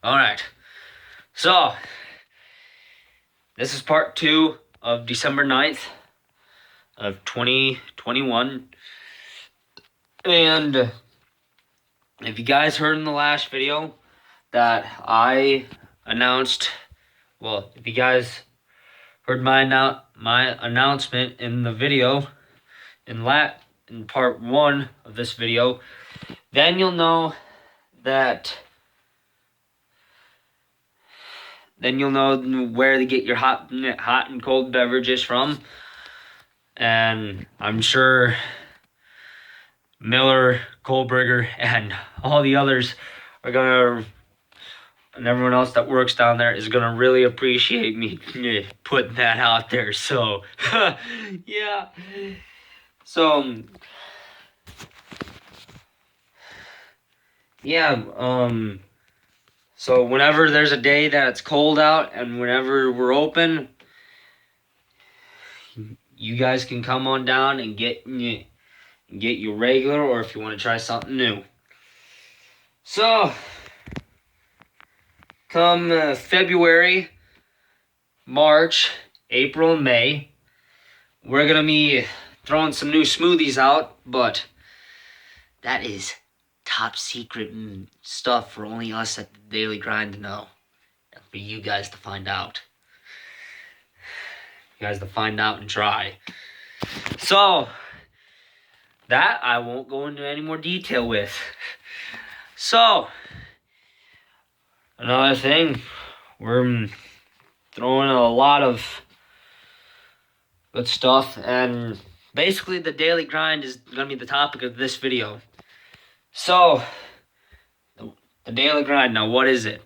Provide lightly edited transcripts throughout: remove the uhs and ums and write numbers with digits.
Alright, so this is part 2 of December 9th of 2021. And if you guys heard in the last video that I announced, well, if you guys heard my announcement in the video, in part 1 of this video, then you'll know where to get your hot and cold beverages from. And I'm sure Miller, Kohlberger, and all the others are gonna, and everyone else that works down there is gonna really appreciate me putting that out there. So, yeah. So, yeah. So whenever there's a day that it's cold out and whenever we're open, you guys can come on down and get your regular, or if you want to try something new. So, come February, March, April, and May, we're going to be throwing some new smoothies out, but that is top secret stuff for only us at the Daily Grind to know, and for you guys to find out. You guys to find out and try. So, that I won't go into any more detail with. So, another thing, we're throwing a lot of good stuff, and basically the Daily Grind is going to be the topic of this video. So, the Daily Grind, now what is it?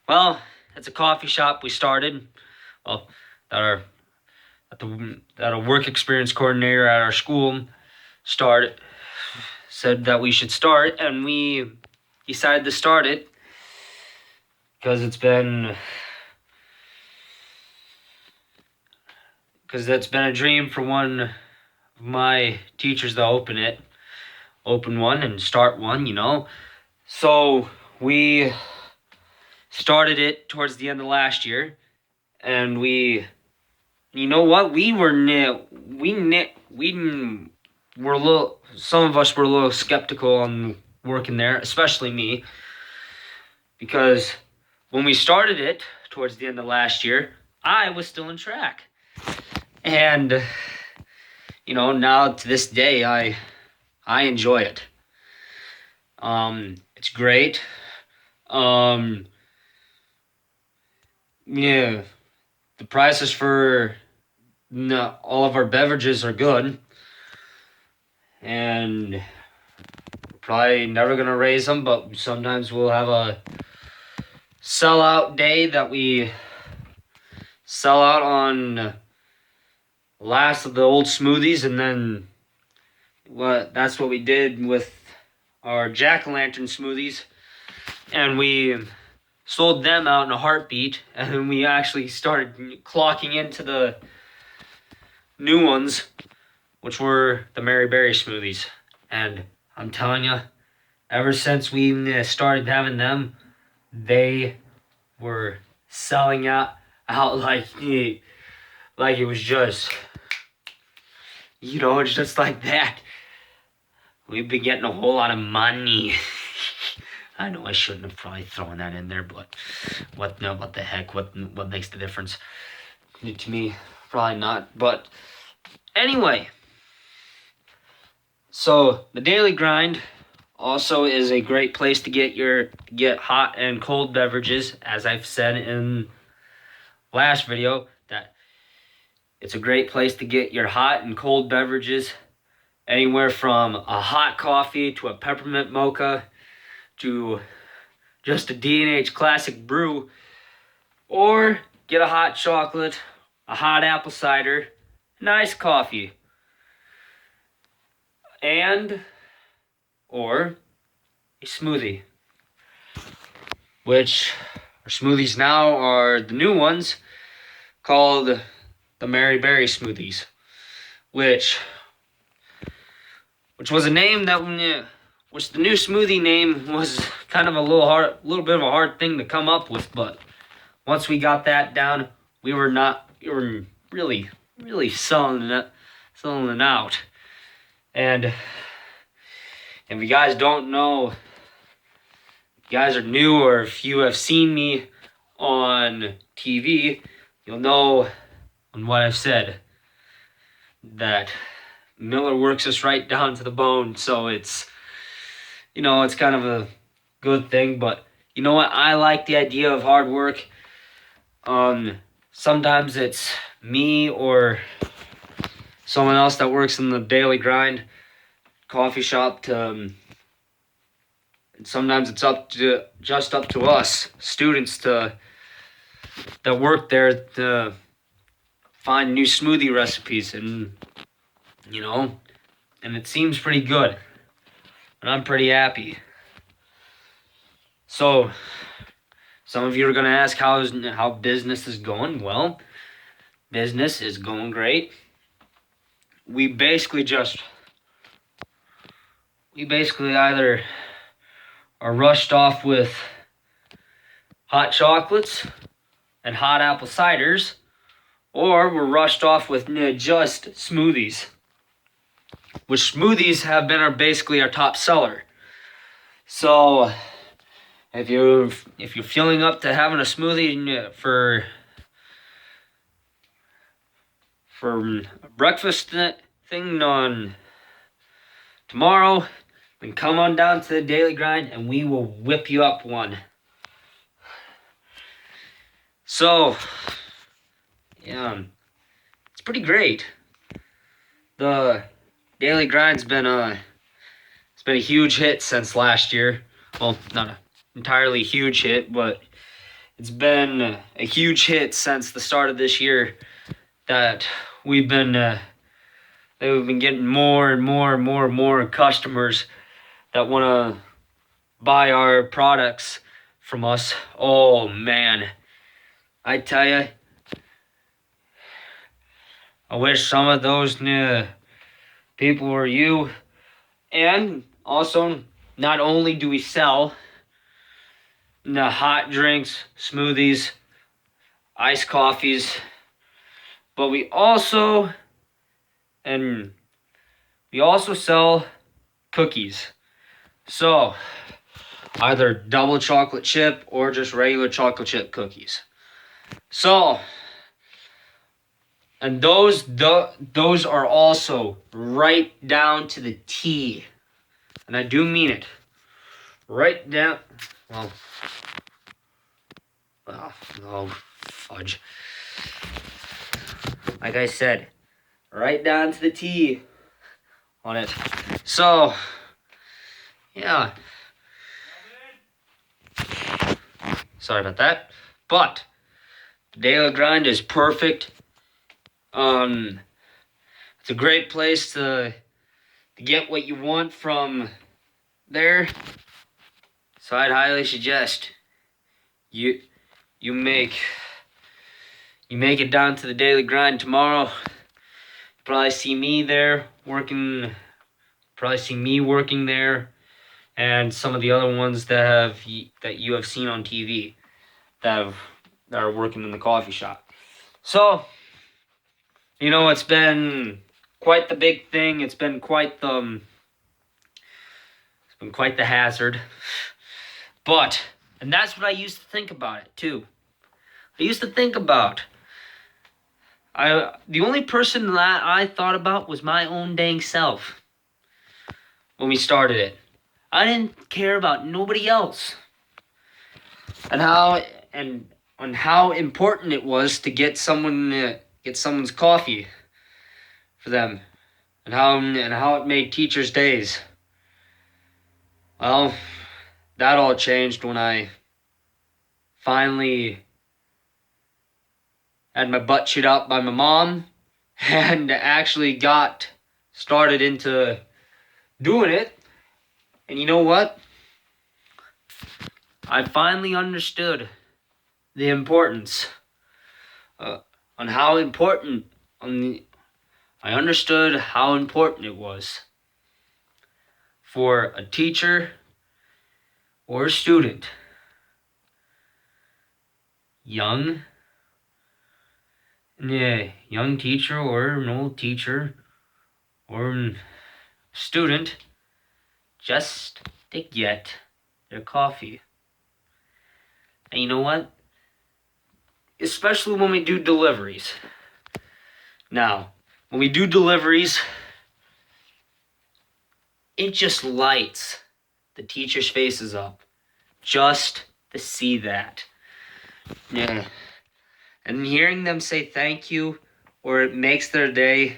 Well, it's a coffee shop we started, well, that a work experience coordinator at our school said that we should start, and we decided to start it because it's been a dream for one of my teachers to open one and start one, you know. So we started it towards the end of last year, and you know what? Some of us were a little skeptical on working there, especially me, because when we started it towards the end of last year, I was still in track. And, you know, now to this day, I enjoy it. It's great. Yeah, the prices for all of our beverages are good, and we're probably never gonna raise them, but sometimes we'll have a sellout day that we sell out on last of the old smoothies, and then that's what we did with our jack-o'-lantern smoothies, and we sold them out in a heartbeat, and then we actually started clocking into the new ones, which were the Mary Berry smoothies. And I'm telling you, ever since we started having them, they were selling out like it was just, you know, it's just like that. We've been getting a whole lot of money. I know I shouldn't have probably thrown that in there, but what the heck? What makes the difference? To me, probably not. But anyway, so the Daily Grind also is a great place to get hot and cold beverages, as I've said in last video, that it's a great place to get your hot and cold beverages, anywhere from a hot coffee to a peppermint mocha to just a D&H classic brew, or get a hot chocolate, a hot apple cider, nice coffee, or a smoothie, which our smoothies now are the new ones called the Mary Berry smoothies, which was a name that which the new smoothie name was kind of a little bit of a hard thing to come up with, but once we got that down, we were really selling it out. And if you guys don't know, if you guys are new, or if you have seen me on TV, you'll know on what I've said that Miller works us right down to the bone. So it's, it's kind of a good thing. But you know what? I like the idea of hard work. Sometimes it's me or someone else that works in the Daily Grind coffee shop and sometimes it's up to us students that work there to find new smoothie recipes, and and it seems pretty good, and I'm pretty happy. So some of you are going to ask how business is going. Well, business is going great. We basically either are rushed off with hot chocolates and hot apple ciders, or we're rushed off with just smoothies, which smoothies have been basically our top seller. So if you're feeling up to having a smoothie for a breakfast thing on tomorrow, then come on down to the Daily Grind and we will whip you up one. So yeah, it's pretty great. The Daily Grind's been a huge hit since last year. Well, not an entirely huge hit, but it's been a huge hit since the start of this year. That we've been getting more and more customers that want to buy our products from us. Oh man, I tell you, I wish some of those people were you. And also, not only do we sell the hot drinks, smoothies, iced coffees, but we also sell cookies. So either double chocolate chip or just regular chocolate chip cookies. So, and those are also right down to the T. And I do mean it. Right down, oh, fudge. Like I said, right down to the T on it. So, yeah. Sorry about that. But the Daily Grind is perfect. It's a great place to get what you want from there. So I'd highly suggest you make it down to the Daily Grind tomorrow. You'll probably see me there working. Probably see me working there, and some of the other ones that you have seen on TV that are working in the coffee shop. So, it's been quite the big thing. It's been quite the hazard. But, and that's what I used to think about it too. I used to think about, the only person that I thought about was my own dang self when we started it. I didn't care about nobody else. And how important it was to get someone's coffee for them, and how it made teachers' days. Well, that all changed when I finally had my butt chewed out by my mom and actually got started into doing it. And you know what? I finally understood the importance I understood how important it was for a teacher or a student, young teacher or an old teacher or student, just to get their coffee. And you know what? Especially when we do deliveries. Now, when we do deliveries, it just lights the teachers' faces up just to see that. Yeah. And hearing them say thank you, or it makes their day,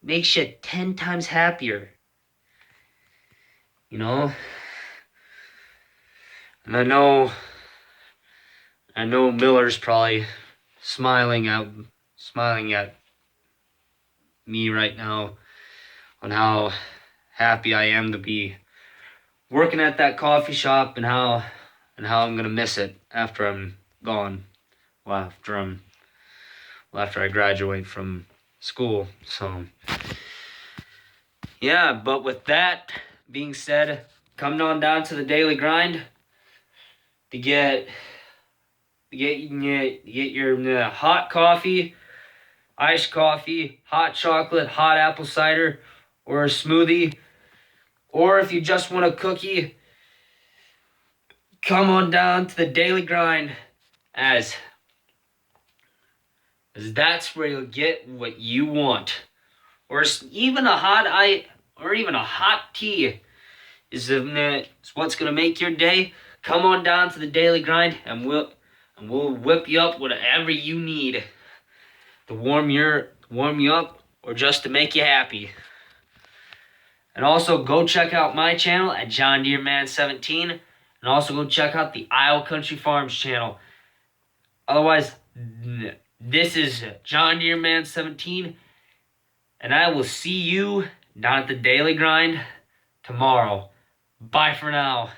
makes you 10 times happier. You know? And I know Miller's probably smiling at me right now on how happy I am to be working at that coffee shop, and how I'm gonna miss it after I'm gone. Well, after I graduate from school. So yeah, but with that being said, coming on down to the daily grind to get your hot coffee, iced coffee, hot chocolate, hot apple cider, or a smoothie. Or if you just want a cookie, come on down to the daily grind, as that's where you'll get what you want. Or even a hot tea is what's gonna make your day. Come on down to the daily grind, and we'll whip you up whatever you need to warm you up, or just to make you happy. And also go check out my channel at John Deere Man 17, and also go check out the Iowa Country Farms channel. Otherwise, this is John Deere Man 17, and I will see you down at the daily grind tomorrow. Bye for now.